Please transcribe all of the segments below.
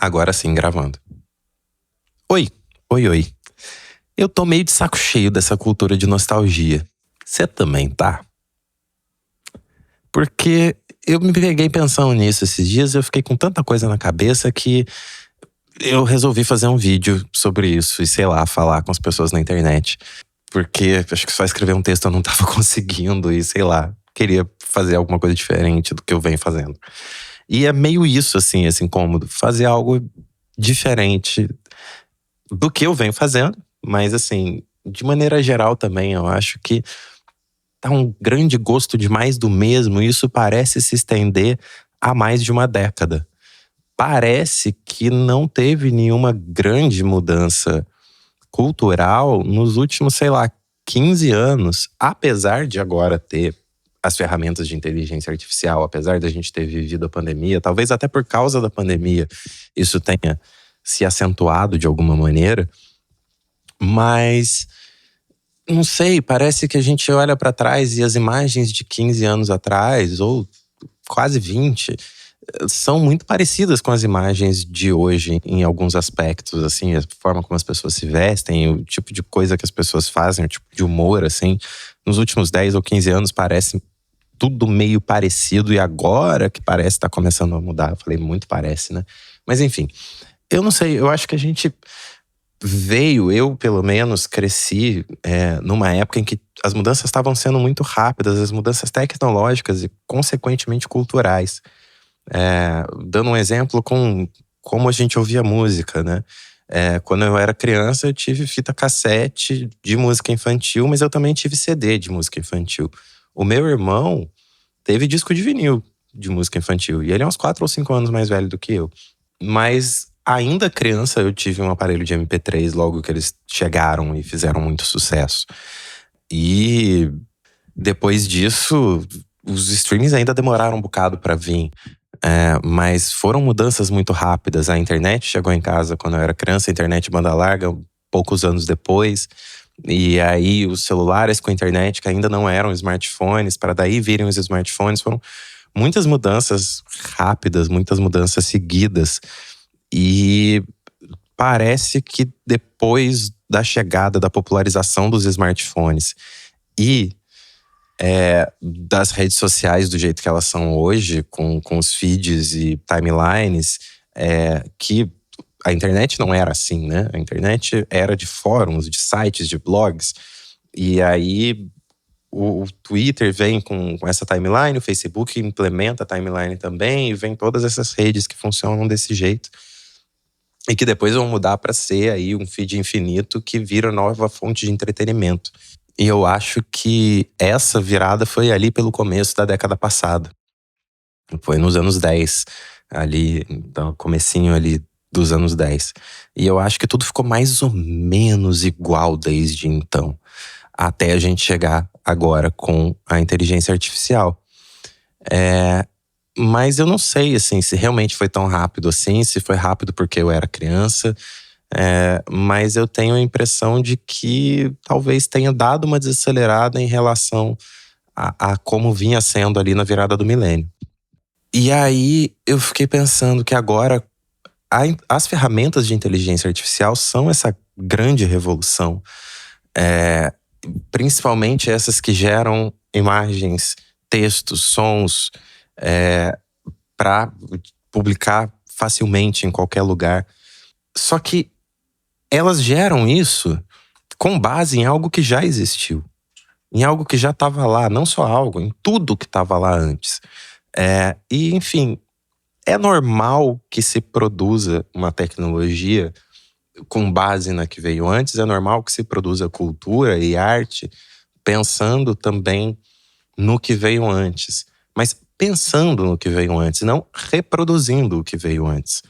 Agora sim, gravando. Oi, oi. Eu tô meio de saco cheio dessa cultura de nostalgia. Você também, tá? Porque eu me peguei pensando nisso esses dias, eu fiquei com tanta coisa na cabeça que eu resolvi fazer um vídeo sobre isso e, sei lá, falar com as pessoas na internet. Porque acho que só escrever um texto eu não tava conseguindo e, sei lá, queria fazer alguma coisa diferente do que eu venho fazendo. E é meio isso, assim, esse incômodo. Fazer algo diferente do que eu venho fazendo, mas assim, de maneira geral também, eu acho que tá um grande gosto de mais do mesmo, e isso parece se estender há mais de uma década. Parece que não teve nenhuma grande mudança cultural nos últimos, sei lá, 15 anos, apesar de agora ter as ferramentas de inteligência artificial, apesar da gente ter vivido a pandemia, talvez até por causa da pandemia isso tenha se acentuado de alguma maneira. Mas, não sei, parece que a gente olha pra trás e as imagens de 15 anos atrás, ou quase 20, são muito parecidas com as imagens de hoje em alguns aspectos, assim, a forma como as pessoas se vestem, o tipo de coisa que as pessoas fazem, o tipo de humor, assim. Nos últimos 10 ou 15 anos parece tudo meio parecido, e agora que parece estar começando a mudar. Eu falei muito parece, né? Mas enfim, eu não sei, eu acho que a gente eu pelo menos cresci numa época em que as mudanças estavam sendo muito rápidas, as mudanças tecnológicas e consequentemente culturais. Dando um exemplo com como a gente ouvia música, né? Quando eu era criança eu tive fita cassete de música infantil, mas eu também tive CD de música infantil. O meu irmão teve disco de vinil de música infantil, e ele é uns 4 ou 5 anos mais velho do que eu. Mas ainda criança eu tive um aparelho de MP3 logo que eles chegaram e fizeram muito sucesso. E depois disso, os streamings ainda demoraram um bocado pra vir. Mas foram mudanças muito rápidas. A internet chegou em casa quando eu era criança, a internet banda larga, poucos anos depois. E aí os celulares com internet, que ainda não eram smartphones, para daí virem os smartphones. Foram muitas mudanças rápidas, muitas mudanças seguidas. E parece que depois da chegada, da popularização dos smartphones e das redes sociais do jeito que elas são hoje, com os feeds e timelines, que a internet não era assim, né? A internet era de fóruns, de sites, de blogs. E aí o Twitter vem com essa timeline, o Facebook implementa a timeline também, e vem todas essas redes que funcionam desse jeito. E que depois vão mudar para ser aí um feed infinito que vira nova fonte de entretenimento. E eu acho que essa virada foi ali pelo começo da década passada. Foi nos anos 10, ali, então, comecinho ali dos anos 10. E eu acho que tudo ficou mais ou menos igual desde então, até a gente chegar agora com a inteligência artificial. Mas eu não sei, assim, se realmente foi tão rápido assim, se foi rápido porque eu era criança. Mas eu tenho a impressão de que talvez tenha dado uma desacelerada em relação a como vinha sendo ali na virada do milênio. E aí eu fiquei pensando que agora as ferramentas de inteligência artificial são essa grande revolução. Principalmente essas que geram imagens, textos, sons, para publicar facilmente em qualquer lugar. Só que elas geram isso com base em algo que já existiu. Em algo que já estava lá, não só algo, em tudo que estava lá antes. E, enfim, é normal que se produza uma tecnologia com base na que veio antes, é normal que se produza cultura e arte pensando também no que veio antes. Mas pensando no que veio antes, não reproduzindo o que veio antes.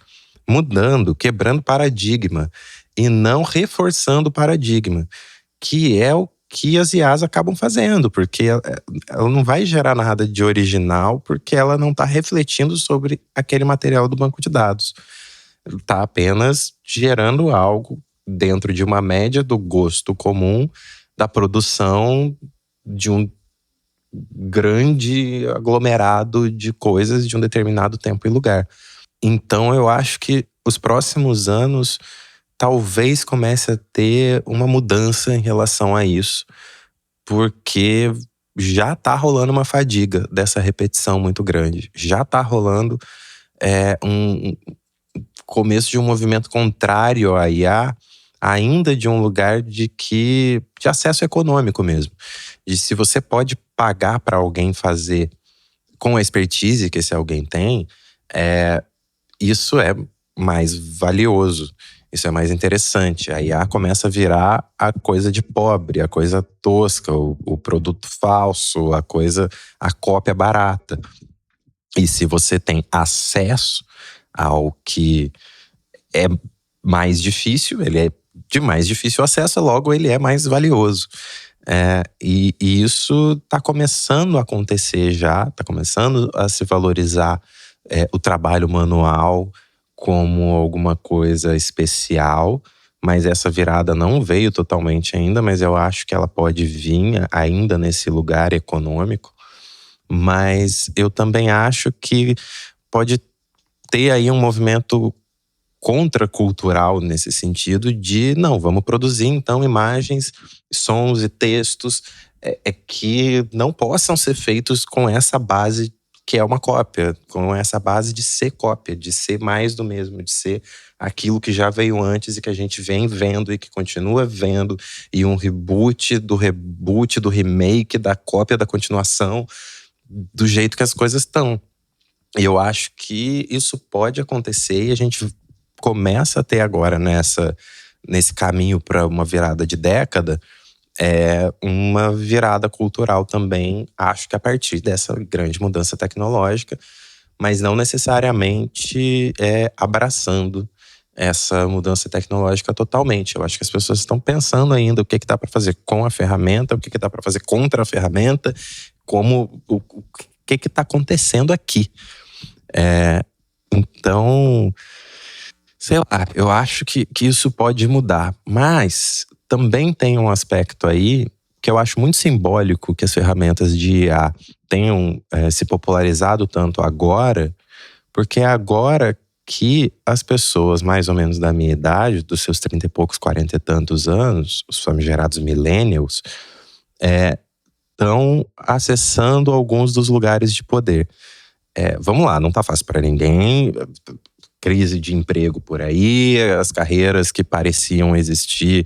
Mudando, quebrando paradigma e não reforçando o paradigma, que é o que as IAs acabam fazendo, porque ela não vai gerar nada de original porque ela não está refletindo sobre aquele material do banco de dados. Está apenas gerando algo dentro de uma média do gosto comum da produção de um grande aglomerado de coisas de um determinado tempo e lugar. Então eu acho que os próximos anos talvez comece a ter uma mudança em relação a isso, porque já tá rolando uma fadiga dessa repetição muito grande. Já tá rolando um começo de um movimento contrário à IA, ainda de um lugar de acesso econômico mesmo. De se você pode pagar para alguém fazer com a expertise que esse alguém tem, isso é mais valioso. Isso é mais interessante. A IA começa a virar a coisa de pobre, a coisa tosca, o produto falso, a cópia barata. E se você tem acesso ao que é mais difícil, ele é de mais difícil acesso, logo ele é mais valioso. E isso está começando a acontecer já, está começando a se valorizar o trabalho manual como alguma coisa especial, mas essa virada não veio totalmente ainda, mas eu acho que ela pode vir ainda nesse lugar econômico. Mas eu também acho que pode ter aí um movimento contracultural nesse sentido de, não, vamos produzir então imagens, sons e textos que não possam ser feitos com essa base que é uma cópia, com essa base de ser cópia, de ser mais do mesmo, de ser aquilo que já veio antes e que a gente vem vendo e que continua vendo, e um reboot, do remake, da cópia, da continuação, do jeito que as coisas estão. E eu acho que isso pode acontecer e a gente começa a ter agora nesse caminho para uma virada de década, uma virada cultural também, acho que a partir dessa grande mudança tecnológica, mas não necessariamente abraçando essa mudança tecnológica totalmente. Eu acho que as pessoas estão pensando ainda o que dá para fazer com a ferramenta, o que dá para fazer contra a ferramenta, o que está acontecendo aqui. Então, sei lá, eu acho que isso pode mudar. Mas também tem um aspecto aí que eu acho muito simbólico que as ferramentas de IA tenham se popularizado tanto agora, porque é agora que as pessoas mais ou menos da minha idade, dos seus 30 e poucos, 40 e tantos anos, os famigerados millennials, estão acessando alguns dos lugares de poder. Vamos lá, não tá fácil para ninguém. Crise de emprego por aí, as carreiras que pareciam existir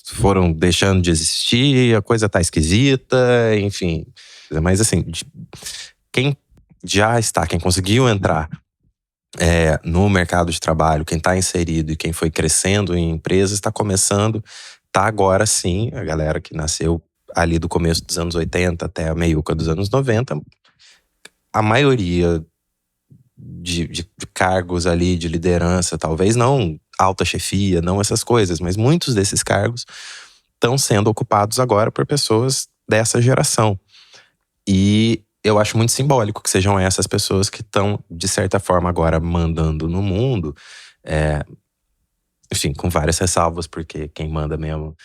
foram deixando de existir, a coisa tá esquisita, enfim. Mas assim, quem conseguiu entrar no mercado de trabalho, quem tá inserido e quem foi crescendo em empresas, tá agora sim, a galera que nasceu ali do começo dos anos 80 até a meiuca dos anos 90, a maioria de cargos ali de liderança, talvez não alta chefia, não essas coisas, mas muitos desses cargos estão sendo ocupados agora por pessoas dessa geração. E eu acho muito simbólico que sejam essas pessoas que estão, de certa forma, agora mandando no mundo. Enfim, com várias ressalvas, porque quem manda mesmo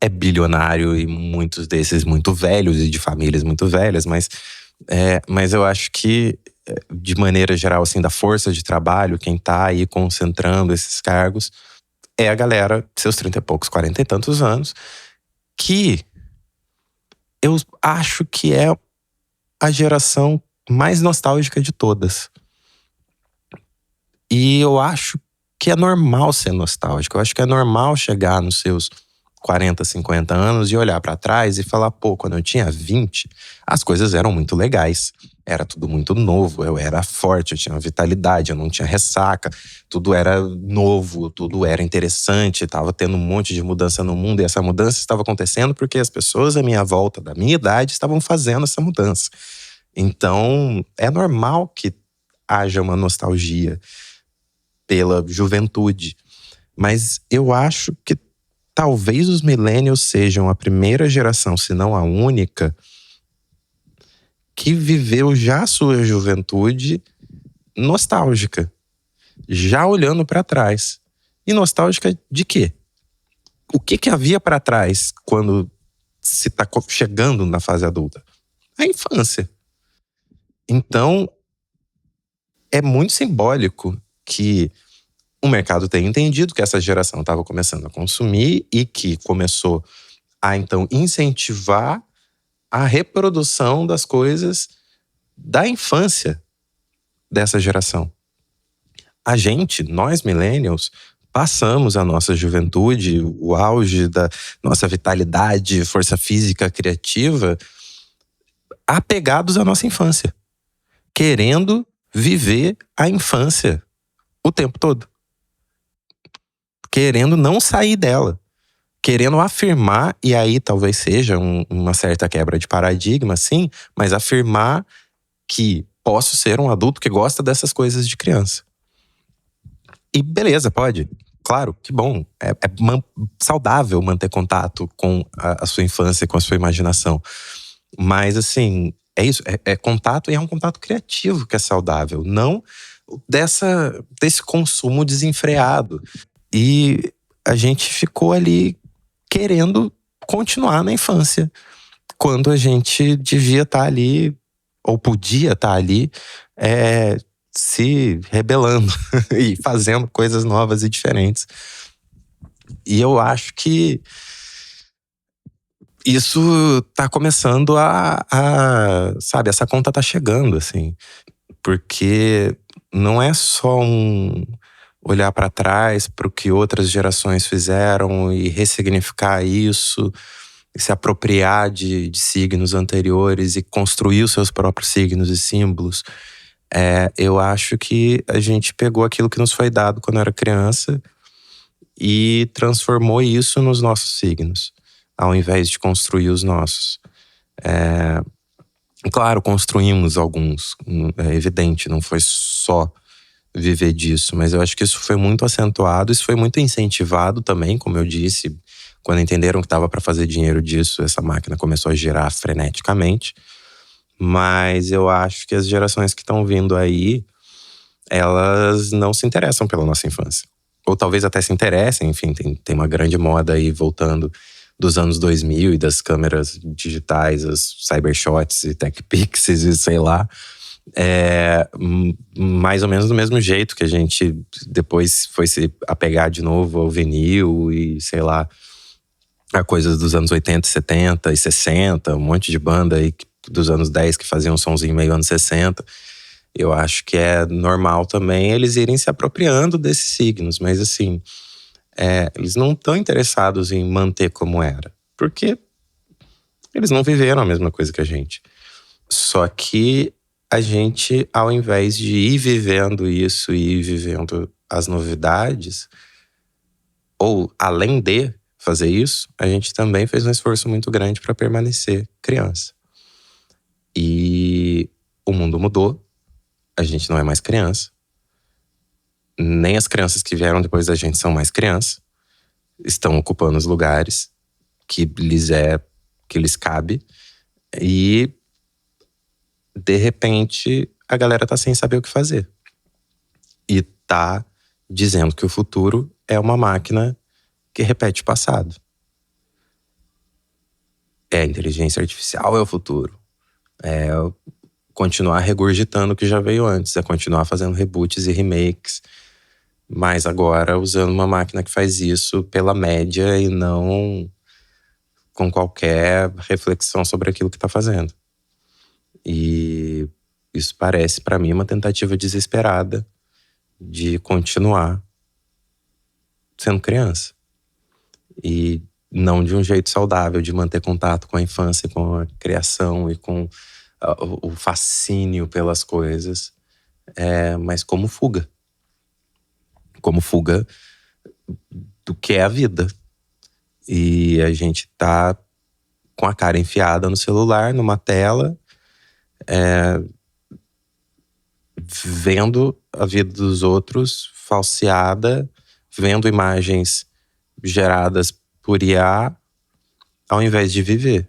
é bilionário e muitos desses muito velhos e de famílias muito velhas, mas eu acho que, de maneira geral, assim, da força de trabalho, quem tá aí concentrando esses cargos é a galera de seus 30 e poucos, 40 e tantos anos, que eu acho que é a geração mais nostálgica de todas. E eu acho que é normal ser nostálgico. Eu acho que é normal chegar nos seus 40, 50 anos e olhar pra trás e falar, pô, quando eu tinha 20, as coisas eram muito legais. Era tudo muito novo, eu era forte, eu tinha vitalidade, eu não tinha ressaca. Tudo era novo, tudo era interessante, tava tendo um monte de mudança no mundo. E essa mudança estava acontecendo porque as pessoas à minha volta, da minha idade, estavam fazendo essa mudança. Então, é normal que haja uma nostalgia pela juventude. Mas eu acho que talvez os millennials sejam a primeira geração, se não a única, que viveu já a sua juventude nostálgica, já olhando para trás. E nostálgica de quê? O que havia para trás quando se está chegando na fase adulta? A infância. Então, é muito simbólico que o mercado tem entendido que essa geração estava começando a consumir e que começou a, então, incentivar a reprodução das coisas da infância dessa geração. A gente, nós millennials, passamos a nossa juventude, o auge da nossa vitalidade, força física, criativa, apegados à nossa infância, querendo viver a infância o tempo todo, querendo não sair dela, querendo afirmar, e aí talvez seja uma certa quebra de paradigma, sim, mas afirmar que posso ser um adulto que gosta dessas coisas de criança. E beleza, pode. Claro, que bom. É saudável manter contato com a sua infância, com a sua imaginação. Mas, assim, é isso. É contato, e é um contato criativo que é saudável. Não desse consumo desenfreado. E a gente ficou ali querendo continuar na infância, quando a gente devia estar ali, ou podia estar ali, se rebelando e fazendo coisas novas e diferentes. E eu acho que isso tá começando sabe, essa conta tá chegando, assim. Porque não é só olhar para trás para o que outras gerações fizeram e ressignificar isso, e se apropriar de signos anteriores e construir os seus próprios signos e símbolos. Eu acho que a gente pegou aquilo que nos foi dado quando era criança e transformou isso nos nossos signos, ao invés de construir os nossos. Claro, construímos alguns, é evidente, não foi só viver disso, mas eu acho que isso foi muito acentuado, isso foi muito incentivado também, como eu disse, quando entenderam que estava para fazer dinheiro disso, essa máquina começou a girar freneticamente. Mas eu acho que as gerações que estão vindo aí, elas não se interessam pela nossa infância. Ou talvez até se interessem, enfim, tem uma grande moda aí voltando dos anos 2000 e das câmeras digitais, as cybershots e tech pixies e sei lá. Mais ou menos do mesmo jeito que a gente depois foi se apegar de novo ao vinil e sei lá, a coisas dos anos 80, 70 e 60, um monte de banda aí dos anos 10 que faziam um sonzinho meio anos 60. Eu acho que é normal também eles irem se apropriando desses signos, mas assim, eles não estão interessados em manter como era, porque eles não viveram a mesma coisa que a gente. Só que a gente, ao invés de ir vivendo isso e ir vivendo as novidades, ou além de fazer isso, a gente também fez um esforço muito grande para permanecer criança. E o mundo mudou, a gente não é mais criança. Nem as crianças que vieram depois da gente são mais crianças. Estão ocupando os lugares que lhes cabe. E, de repente, a galera tá sem saber o que fazer. E tá dizendo que o futuro é uma máquina que repete o passado. A inteligência artificial é o futuro. Continuar regurgitando o que já veio antes, continuar fazendo reboots e remakes, mas agora usando uma máquina que faz isso pela média e não com qualquer reflexão sobre aquilo que está fazendo. E isso parece para mim uma tentativa desesperada de continuar sendo criança. E não de um jeito saudável, de manter contato com a infância, com a criação e com o fascínio pelas coisas, mas como fuga. Como fuga do que é a vida. E a gente tá com a cara enfiada no celular, numa tela, vendo a vida dos outros falseada, vendo imagens geradas por IA, ao invés de viver.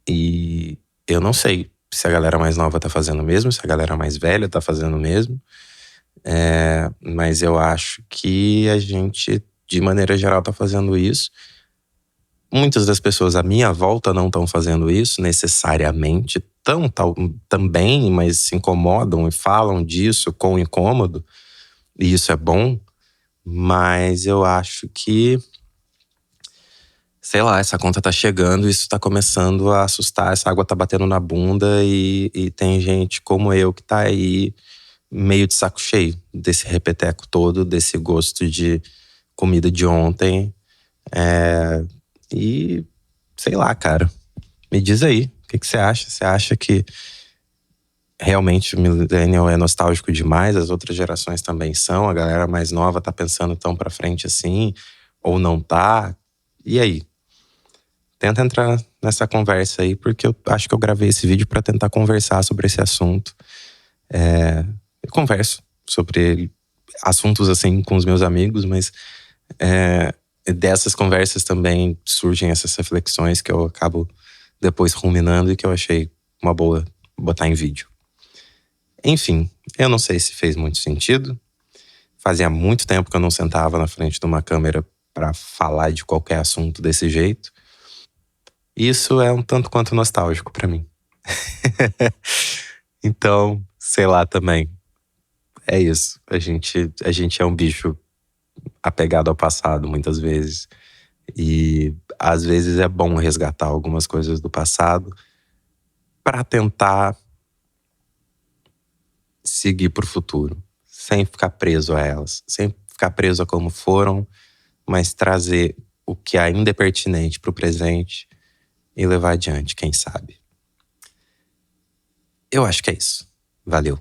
E eu não sei se a galera mais nova tá fazendo o mesmo, se a galera mais velha tá fazendo o mesmo. Mas eu acho que a gente, de maneira geral, tá fazendo isso. Muitas das pessoas à minha volta não estão fazendo isso necessariamente. Também, mas se incomodam e falam disso com incômodo. E isso é bom, mas eu acho que, sei lá, essa conta tá chegando, isso tá começando a assustar, essa água tá batendo na bunda e tem gente como eu que tá aí meio de saco cheio desse repeteco todo, desse gosto de comida de ontem. E sei lá, cara. Me diz aí, o que você acha? Você acha que realmente o millennial é nostálgico demais? As outras gerações também são? A galera mais nova tá pensando tão pra frente assim? Ou não tá? E aí? Tenta entrar nessa conversa aí, porque eu acho que eu gravei esse vídeo pra tentar conversar sobre esse assunto. Eu converso sobre assuntos assim com os meus amigos, mas dessas conversas também surgem essas reflexões que eu acabo depois ruminando e que eu achei uma boa botar em vídeo. Enfim, eu não sei se fez muito sentido. Fazia muito tempo que eu não sentava na frente de uma câmera para falar de qualquer assunto desse jeito. Isso é um tanto quanto nostálgico para mim. Então, sei lá também. É isso. A gente é um bicho apegado ao passado muitas vezes. E às vezes é bom resgatar algumas coisas do passado para tentar seguir pro futuro, sem ficar preso a elas, sem ficar preso a como foram, mas trazer o que ainda é pertinente pro presente e levar adiante, quem sabe. Eu acho que é isso. Valeu.